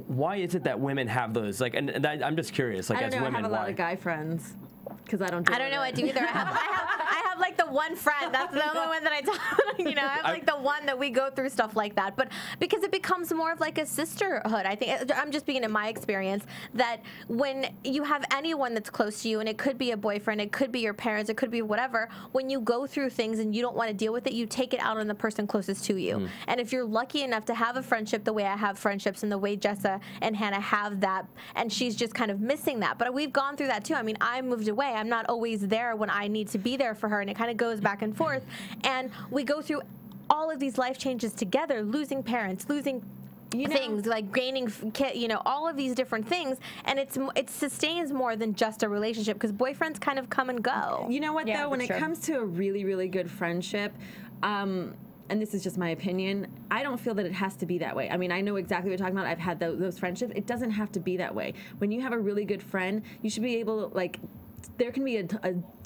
Why is it that women have those? Like, and I'm just curious. Like, I don't as know, women, I have a lot of guy friends. Because I don't. I don't know. I do either. I have like the one friend. That's the only one that I talk. You know, I have like the one that we go through stuff like that. But because it becomes more of like a sisterhood. I think I'm just speaking in my experience, that when you have anyone that's close to you, and it could be a boyfriend, it could be your parents, it could be whatever. When you go through things and you don't want to deal with it, you take it out on the person closest to you. And if you're lucky enough to have a friendship the way I have friendships and the way Jessa and Hannah have that, and she's just kind of missing that. But we've gone through that too. I mean, I moved away. I'm not always there when I need to be there for her, and it kind of goes back and forth. And we go through all of these life changes together, losing parents, losing things, like gaining, all of these different things, and it sustains more than just a relationship, because boyfriends kind of come and go. You know what, though? When it comes to a really, really good friendship, and this is just my opinion, I don't feel that it has to be that way. I mean, I know exactly what you're talking about. I've had those friendships. It doesn't have to be that way. When you have a really good friend, you should be able to, like, there can be a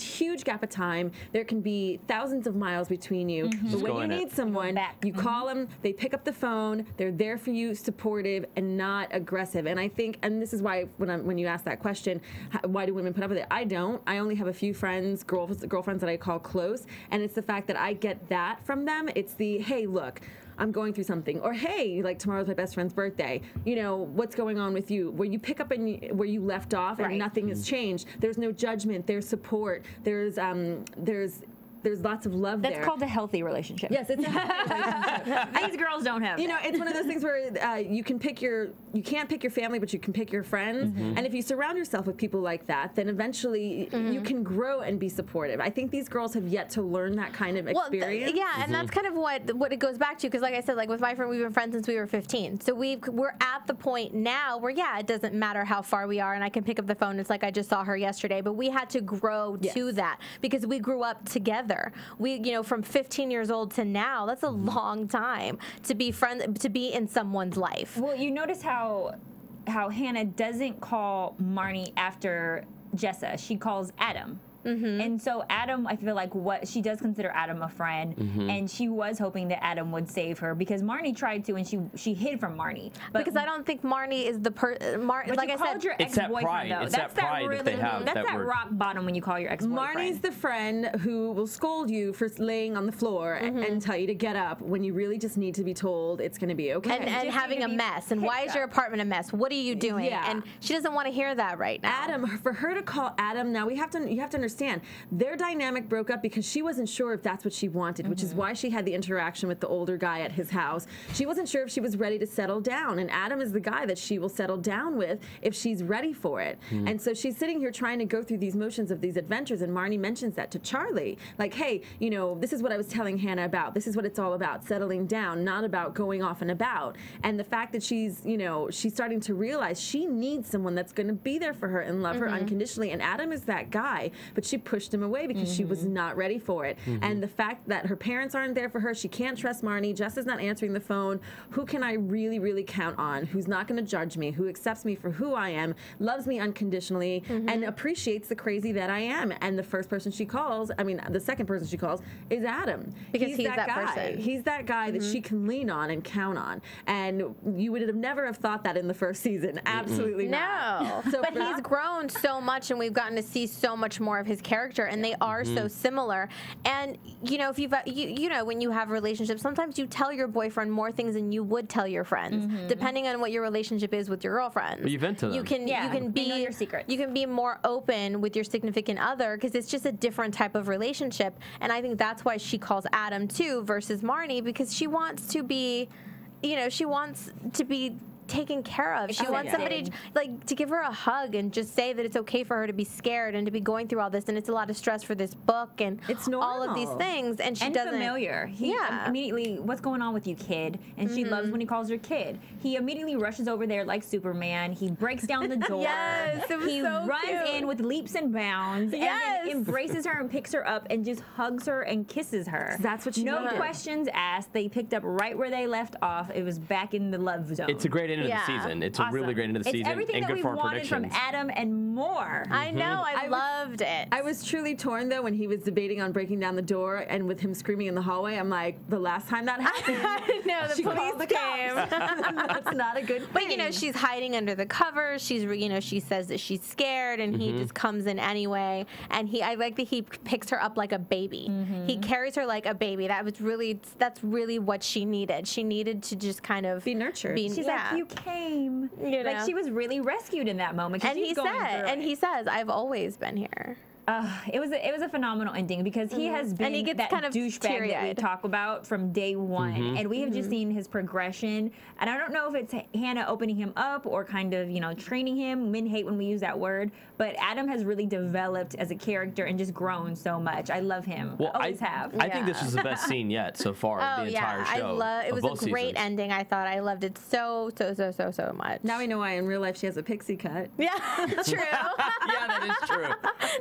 huge gap of time. There can be thousands of miles between you. But when you need someone, you call them, they pick up the phone, they're there for you, supportive and not aggressive. And I think, and this is why when you ask that question, why do women put up with it? I don't. I only have a few friends, girlfriends that I call close. And it's the fact that I get that from them. It's the, hey, look, I'm going through something, or hey, like tomorrow's my best friend's birthday. You know, what's going on with you? Where you pick up and where you left off, and nothing has changed. There's no judgment. There's support. There's lots of love there. That's called a healthy relationship. Yes, it's a healthy relationship. These girls don't have. You know, it's one of those things where you can't pick your family, but you can pick your friends. And if you surround yourself with people like that, then eventually you can grow and be supportive. I think these girls have yet to learn that kind of experience. And that's kind of what it goes back to. Because like I said, like with my friend, we've been friends since we were 15. So we're at the point now where it doesn't matter how far we are, and I can pick up the phone. It's like I just saw her yesterday, but we had to grow to that, because we grew up together. We, from 15 years old to now, that's a long time to be in someone's life. Well, you notice how Hannah doesn't call Marnie after Jessa. She calls Adam. And so Adam, I feel like she does consider Adam a friend, and she was hoping that Adam would save her, because Marnie tried to, and she hid from Marnie. But because I don't think Marnie is the like I said, your ex-boyfriend, though. It's that pride that they have. That's that rock bottom when you call your ex-boyfriend. Marnie's the friend who will scold you for laying on the floor and tell you to get up when you really just need to be told it's going to be okay. And having a mess. And why is your apartment a mess? What are you doing? Yeah. And she doesn't want to hear that right now. Adam, for her to call Adam, now you have to understand, their dynamic broke up because she wasn't sure if that's what she wanted, which is why she had the interaction with the older guy at his house. She wasn't sure if she was ready to settle down, and Adam is the guy that she will settle down with if she's ready for it. And so she's sitting here trying to go through these motions of these adventures, and Marnie mentions that to Charlie, like, hey, this is what I was telling Hannah about. This is what it's all about, settling down, not about going off and about. And the fact that she's starting to realize she needs someone that's going to be there for her and love her unconditionally, and Adam is that guy. but she pushed him away because she was not ready for it. And the fact that her parents aren't there for her, she can't trust Marnie, Jessa's not answering the phone. Who can I really, really count on? Who's not going to judge me? Who accepts me for who I am, loves me unconditionally, and appreciates the crazy that I am? And the first person she calls, I mean, the second person she calls is Adam. Because he's that guy. person. He's that guy that she can lean on and count on. And you would have never have thought that in the first season. Absolutely not. No. But he's grown so much, and we've gotten to see so much more of his character, and they are so similar. And you know, if you've you know, when you have relationships, sometimes you tell your boyfriend more things than you would tell your friends, depending on what your relationship is with your girlfriend. You vent to them. You can they know your secrets. You can be more open with your significant other because it's just a different type of relationship. And I think that's why she calls Adam too versus Marnie, because she wants to be, you know, she wants to be taken care of. She wants somebody to give her a hug and just say that it's okay for her to be scared and to be going through all this, and it's a lot of stress for this book and it's all of these things, and she doesn't familiar. He immediately, what's going on with you, kid? And she loves when he calls her kid. He immediately rushes over there like Superman. He breaks down the door. He runs in with leaps and bounds and then embraces her and picks her up and just hugs her and kisses her. That's what she No questions asked. They picked up right where they left off. It was back in the love zone. It's a great end of the season. It's a really great end of the season. It's everything and that good we for our wanted from predictions. Adam and more. I know. I loved it. I was truly torn though when he was debating on breaking down the door, and with him screaming in the hallway, I'm like, the last time that happened, I know, the police came. That's not a good thing. But you know, she's hiding under the covers. She's, you know, she says that she's scared, and he just comes in anyway. And I like that he picks her up like a baby. He carries her like a baby. That's really what she needed. She needed to just kind of be nurtured. She's like, you came. You know? Like she was really rescued in that moment. And he says, I've always been here. It was a phenomenal ending because he has been And he gets that kind of douchebag that we teary-eyed. talk about from day one, and we have just seen his progression. And I don't know if it's Hannah opening him up or kind of, you know, training him. Men hate when we use that word, but Adam has really developed as a character and just grown so much. I love him. Well, Always have. I think this was the best scene yet so far of the entire show. It was a great ending. I thought I loved it so much. Now we know why in real life she has a pixie cut. Yeah, true. Yeah, that is true.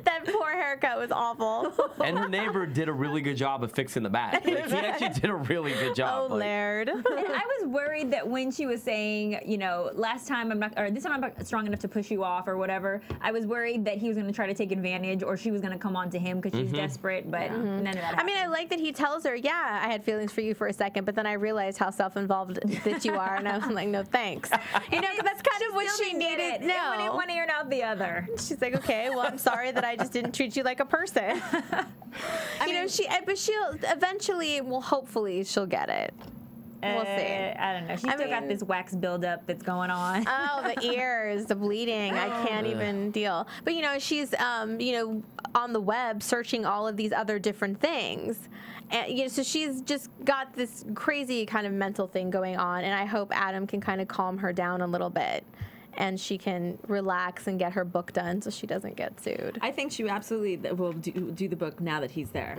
That poor haircut was awful. And her neighbor did a really good job of fixing the back. Like, he actually did a really good job. Oh, Laird. And I was worried that when she was saying, you know, this time I'm not strong enough to push you off or whatever, I was worried that he was going to try to take advantage or she was going to come on to him because she's desperate, but none of that happened. I mean, I like that he tells her, yeah, I had feelings for you for a second, but then I realized how self-involved that you are, and I was like, no, thanks. You know, 'cause that's kind of what she needed. No. It went in one ear and out the other. She's like, okay, well, I'm sorry that I just didn't treat you like a person. But she'll eventually, well, hopefully she'll get it. We'll see. I don't know. She's still got this wax buildup that's going on. Oh, the ears, the bleeding. I can't even deal. But, you know, she's, you know, on the web searching all of these other different things. And, you know, so she's just got this crazy kind of mental thing going on. And I hope Adam can kind of calm her down a little bit, and she can relax and get her book done so she doesn't get sued. I think she absolutely will do the book now that he's there.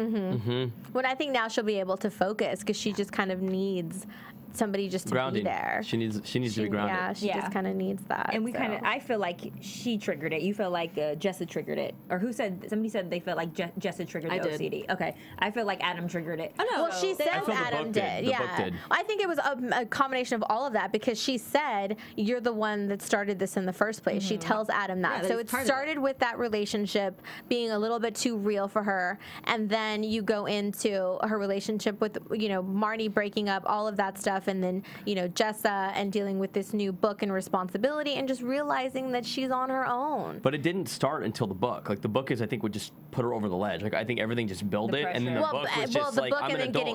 But I think now she'll be able to focus because she just kind of needs somebody just to Grounding. be there. She needs to be grounded. Yeah, she just kind of needs that. And I feel like she triggered it. You feel like Jessa triggered it. Or somebody said they felt like Jessa triggered the OCD. Okay. I feel like Adam triggered it. Oh, no. Well, she says Adam did. The book did. I think it was a combination of all of that because she said, you're the one that started this in the first place. She tells Adam that. So it started with that relationship being a little bit too real for her. And then you go into her relationship with, you know, Marnie breaking up, all of that stuff. And then, you know, Jessa and dealing with this new book and responsibility and just realizing that she's on her own. But it didn't start until the book. Like, the book is, I think, would just put her over the ledge. Like, I think everything just built it, and then the book was just like, I'm an adult.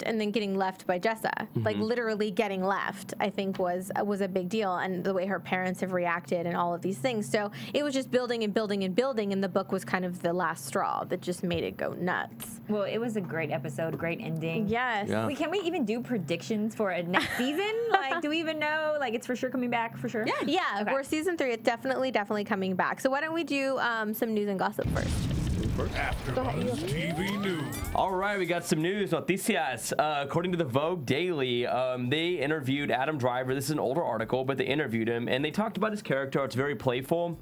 And then getting left by Jessa. Like, literally getting left, I think, was a big deal, and the way her parents have reacted and all of these things. So it was just building and building and building, and the book was kind of the last straw that just made it go nuts. Well, it was a great episode, great ending. Yes. Yeah. Can we even do predictions for a next season? Like, do we even know? Like, it's for sure coming back, for sure? Yeah, Okay. we're season 3. It's definitely coming back. So why don't we do some news and gossip first? AfterBuzz TV News. All right, we got some news. Noticias. According to the Vogue Daily, they interviewed Adam Driver. This is an older article, but they interviewed him, and they talked about his character. It's very playful.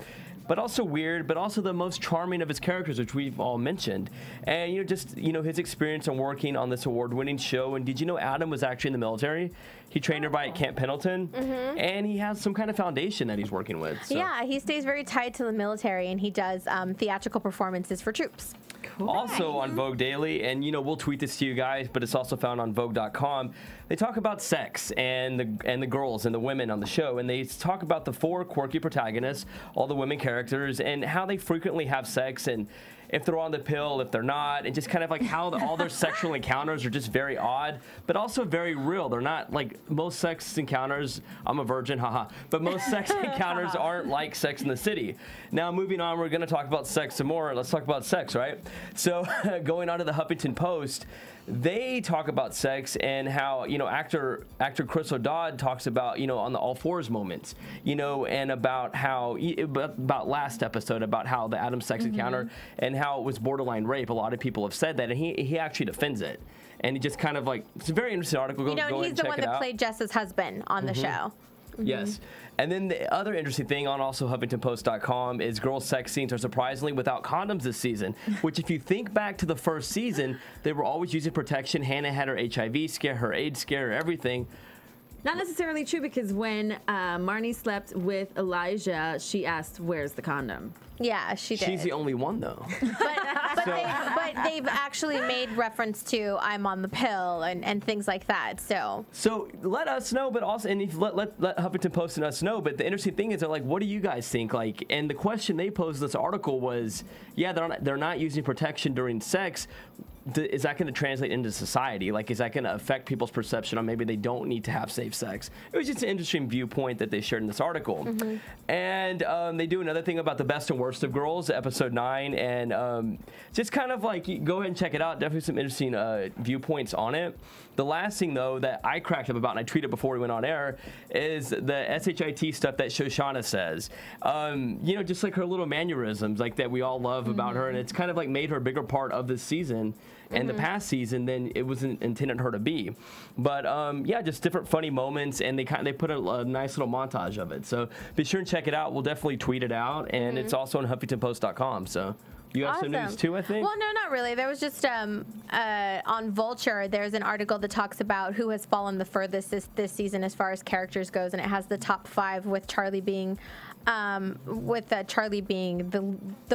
but also weird, but also the most charming of his characters, which we've all mentioned. And, you know, just, you know, his experience on working on this award-winning show. And did you know Adam was actually in the military? He trained everybody at Camp Pendleton, and he has some kind of foundation that he's working with. So. Yeah, he stays very tied to the military, and he does theatrical performances for troops. Cool. Also on Vogue Daily, and you know, we'll tweet this to you guys, but it's also found on Vogue.com. They talk about sex and the girls and the women on the show, and they talk about the 4 quirky protagonists, all the women characters, and how they frequently have sex, and if they're on the pill, if they're not, and just kind of like how all their sexual encounters are just very odd, but also very real. They're not like most sex encounters. I'm a virgin, haha. But most sex encounters aren't like Sex in the City. Now, moving on, we're going to talk about sex some more. Let's talk about sex, right? So going on to the Huffington Post, they talk about sex and how, you know, actor Chris O'Dowd talks about, you know, on the all fours moments, you know, and about how, about last episode, about how the Adam sex encounter and how it was borderline rape. A lot of people have said that, and he actually defends it. And he just kind of like, it's a very interesting article. You know, go and he's the one that played Jessa's husband on the show. Yes. And then the other interesting thing on also HuffingtonPost.com is girls' sex scenes are surprisingly without condoms this season, which if you think back to the first season, they were always using protection. Hannah had her HIV scare, her AIDS scare, everything. Not necessarily true, because when Marnie slept with Elijah, she asked, "Where's the condom?" Yeah, she did. She's the only one, though. But they've actually made reference to I'm on the pill and things like that. So let us know, but also, and if let Huffington Post and us know. But the interesting thing is, they're like, what do you guys think? Like, and the question they posed in this article was, yeah, they're not using protection during sex. Is that going to translate into society? Like, is that going to affect people's perception on maybe they don't need to have safe sex? It was just an interesting viewpoint that they shared in this article. And they do another thing about the best and worst of girls, episode 9, and just kind of like, go ahead and check it out. Definitely some interesting viewpoints on it. The last thing, though, that I cracked up about, and I tweeted before we went on air, is the SHIT stuff that Shoshanna says. You know, just like her little mannerisms, like that we all love about her, and it's kind of like made her a bigger part of this season and the past season than it was intended her to be. But yeah, just different funny moments, and they put a nice little montage of it. So be sure and check it out. We'll definitely tweet it out, and it's also on HuffingtonPost.com. So. You have some news too, I think? Well, no, not really. There was just on Vulture, there's an article that talks about who has fallen the furthest this season as far as characters goes, and it has the top 5 with Charlie being the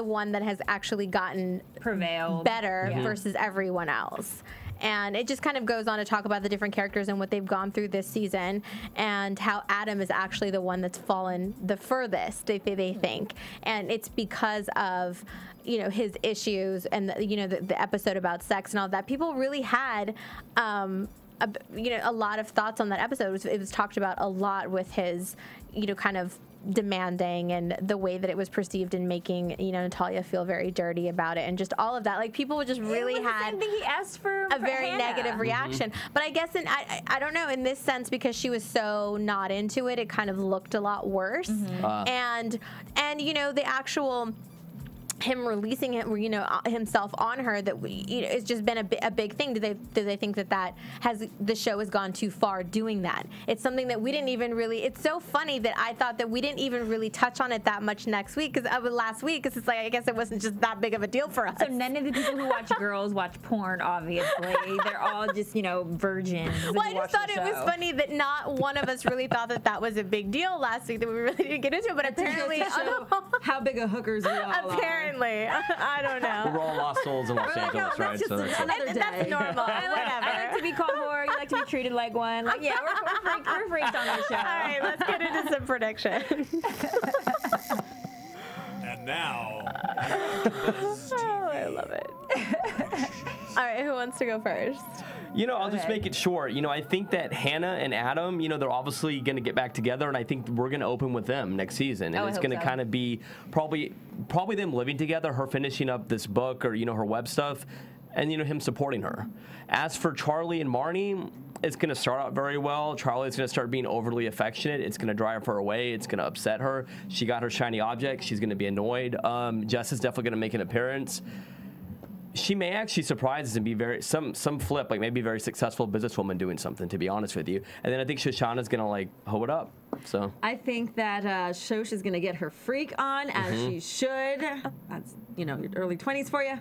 one that has actually gotten prevailed better versus everyone else. And it just kind of goes on to talk about the different characters and what they've gone through this season, and how Adam is actually the one that's fallen the furthest, they think. And it's because of, you know, his issues and the episode about sex and all that. People really had a lot of thoughts on that episode. It was talked about a lot with his, you know, kind of demanding and the way that it was perceived in making, you know, Natalia feel very dirty about it, and just all of that. Like, people just really had the same thing he asked for a very Hannah. negative reaction. But I guess I don't know, in this sense, because she was so not into it, it kind of looked a lot worse. And you know, the actual him releasing himself on her, that it's just been a big thing. Do they think that the show has gone too far doing that? It's something that we didn't even really. It's so funny that I thought that we didn't even really touch on it that much last week, because it's like, I guess it wasn't just that big of a deal for us. So none of the people who watch Girls watch porn, obviously. They're all just, you know, virgins. Well, I just thought it was funny that not one of us really thought that was a big deal last week, that we really didn't get into it, but apparently how big of hookers we all are. Apparently. I don't know. We're all lost souls in Los Angeles, right? So that's normal. I like to be called whore. You like to be treated like one. Like, yeah, we're freaks on this show. All right, let's get into some predictions. And now, I love it. All right, who wants to go first? You know, I'll just make it short. You know, I think that Hannah and Adam, you know, they're obviously going to get back together, and I think we're going to open with them next season. And it's going to kind of be probably them living together, her finishing up this book or, you know, her web stuff, and, you know, him supporting her. As for Charlie and Marnie, it's going to start out very well. Charlie's going to start being overly affectionate. It's going to drive her away. It's going to upset her. She got her shiny object. She's going to be annoyed. Jess is definitely going to make an appearance. she may actually surprise us and be some flip, like maybe a very successful businesswoman doing something, to be honest with you. And then I think Shoshanna's gonna like hoe it up. So I think that Shosh is gonna get her freak on as she should. That's your early 20s for you.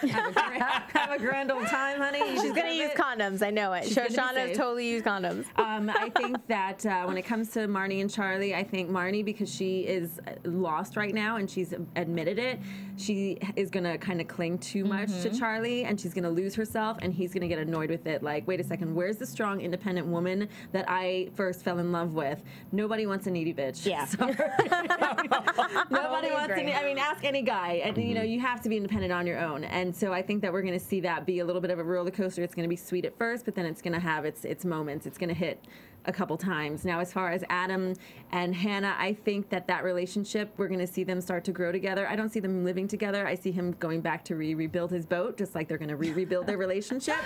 Have a grand old time, honey. She's gonna use condoms. I know it. Shoshana's totally use condoms. I think that when it comes to Marnie and Charlie, I think Marnie, because she is lost right now and she's admitted it, she is gonna kind of cling too much to Charlie, and she's gonna lose herself, and he's gonna get annoyed with it. Like, wait a second, where's the strong, independent woman that I first fell in love with? Nobody wants a needy bitch. Yeah. Nobody wants a needy. I mean, ask any guy. And, you have to be independent on your own. And so I think that we're going to see that be a little bit of a roller coaster. It's going to be sweet at first, but then it's going to have its moments. It's going to hit a couple times. Now, as far as Adam and Hannah, I think that relationship, we're going to see them start to grow together. I don't see them living together. I see him going back to rebuild his boat, just like they're going to rebuild their relationship.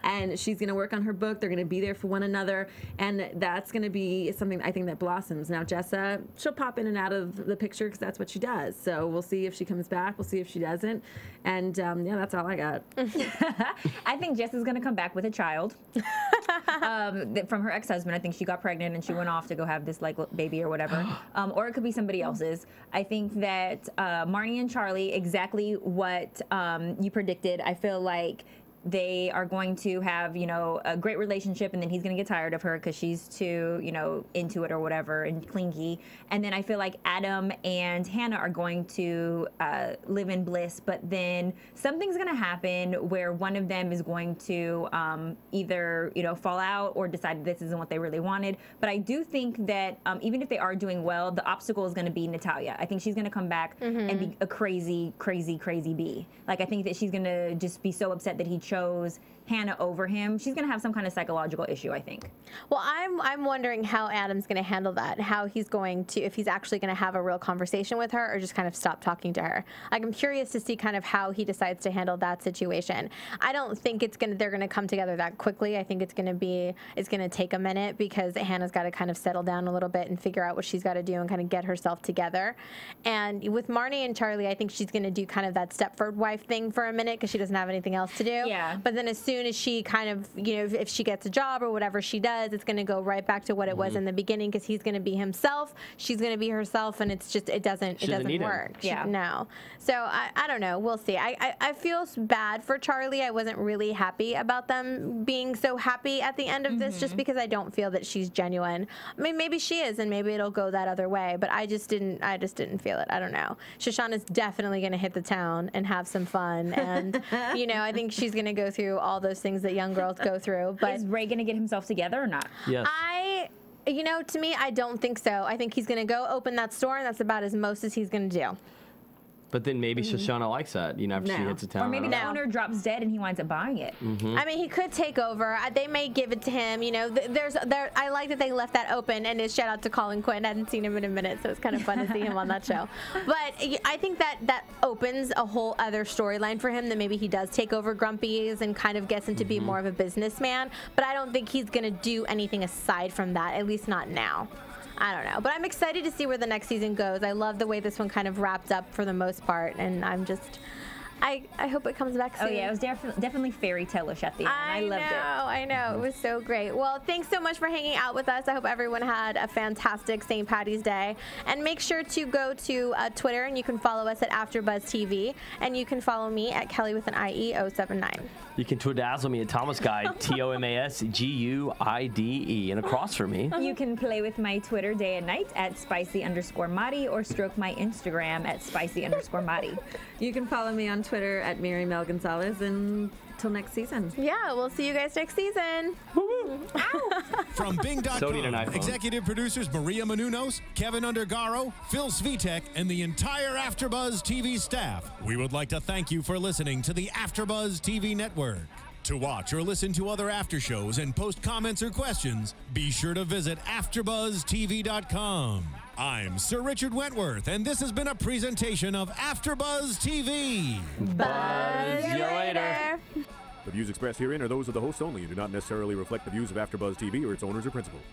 And she's going to work on her book. They're going to be there for one another. And that's going to be something I think that blossoms. Now, Jessa, she'll pop in and out of the picture because that's what she does. So we'll see if she comes back. We'll see if she doesn't. And yeah, that's all I got. I think Jessa's going to come back with a child from her ex-husband. I think she got pregnant and she went off to go have this like baby or whatever. Or it could be somebody else's. I think that Marnie and Charlie, exactly what you predicted. I feel like they are going to have, a great relationship, and then he's going to get tired of her because she's too, into it or whatever and clingy. And then I feel like Adam and Hannah are going to live in bliss, but then something's going to happen where one of them is going to either, fall out or decide this isn't what they really wanted. But I do think that even if they are doing well, the obstacle is going to be Natalia. I think she's going to come back and be a crazy, crazy, crazy bee. Like, I think that she's going to just be so upset that he chose Hannah over him. She's gonna have some kind of psychological issue, I think. Well, I'm wondering how Adam's gonna handle that. How he's going to, if he's actually gonna have a real conversation with her or just kind of stop talking to her. Like, I'm curious to see kind of how he decides to handle that situation. I don't think they're gonna come together that quickly. I think it's gonna take a minute because Hannah's got to kind of settle down a little bit and figure out what she's got to do and kind of get herself together. And with Marnie and Charlie, I think she's gonna do kind of that Stepford wife thing for a minute because she doesn't have anything else to do. Yeah. But then as soon as she kind of, if she gets a job or whatever she does, it's going to go right back to what it was in the beginning because he's going to be himself, she's going to be herself, and it's just, it doesn't work. Yeah. No. So I don't know. We'll see. I feel bad for Charlie. I wasn't really happy about them being so happy at the end of this just because I don't feel that she's genuine. I mean, maybe she is, and maybe it'll go that other way, but I just didn't feel it. I don't know. Shoshanna's definitely going to hit the town and have some fun, and, I think she's going to go through all those things that young girls go through. But is Ray going to get himself together or not? Yes. To me, I don't think so. I think he's going to go open that store, and that's about as most as he's going to do. But then maybe Shoshanna likes that, after she hits a town. Or maybe the owner drops dead and he winds up buying it. I mean, he could take over. They may give it to him. I like that they left that open. And a shout out to Colin Quinn. I hadn't seen him in a minute, so it's kind of fun to see him on that show. But I think that opens a whole other storyline for him that maybe he does take over Grumpy's and kind of gets him to be more of a businessman. But I don't think he's going to do anything aside from that, at least not now. I don't know, but I'm excited to see where the next season goes. I love the way this one kind of wrapped up for the most part, and I hope it comes back soon. Oh yeah, it was definitely fairy tale-ish at the end. I loved it. I know, it was so great. Well, thanks so much for hanging out with us. I hope everyone had a fantastic St. Patty's Day, and make sure to go to Twitter, and you can follow us at AfterBuzz TV, and you can follow me at Kellie with an IE 079. You can Twidazzle me at Thomas Guide, TOMASGUIDE, and across from me. You can play with my Twitter day and night at spicy_Madi, or stroke my Instagram at spicy_Madi. You can follow me on Twitter at Miriam Gonzalez, and till next season. Yeah, we'll see you guys next season. From Bing.com, executive producers Maria Menounos, Kevin Undergaro, Phil Svitek, and the entire AfterBuzz TV staff, we would like to thank you for listening to the AfterBuzz TV network. To watch or listen to other after shows and post comments or questions, be sure to visit AfterBuzzTV.com. I'm Sir Richard Wentworth, and this has been a presentation of AfterBuzz TV. Buzz you later. The views expressed herein are those of the hosts only and do not necessarily reflect the views of AfterBuzz TV or its owners or principals.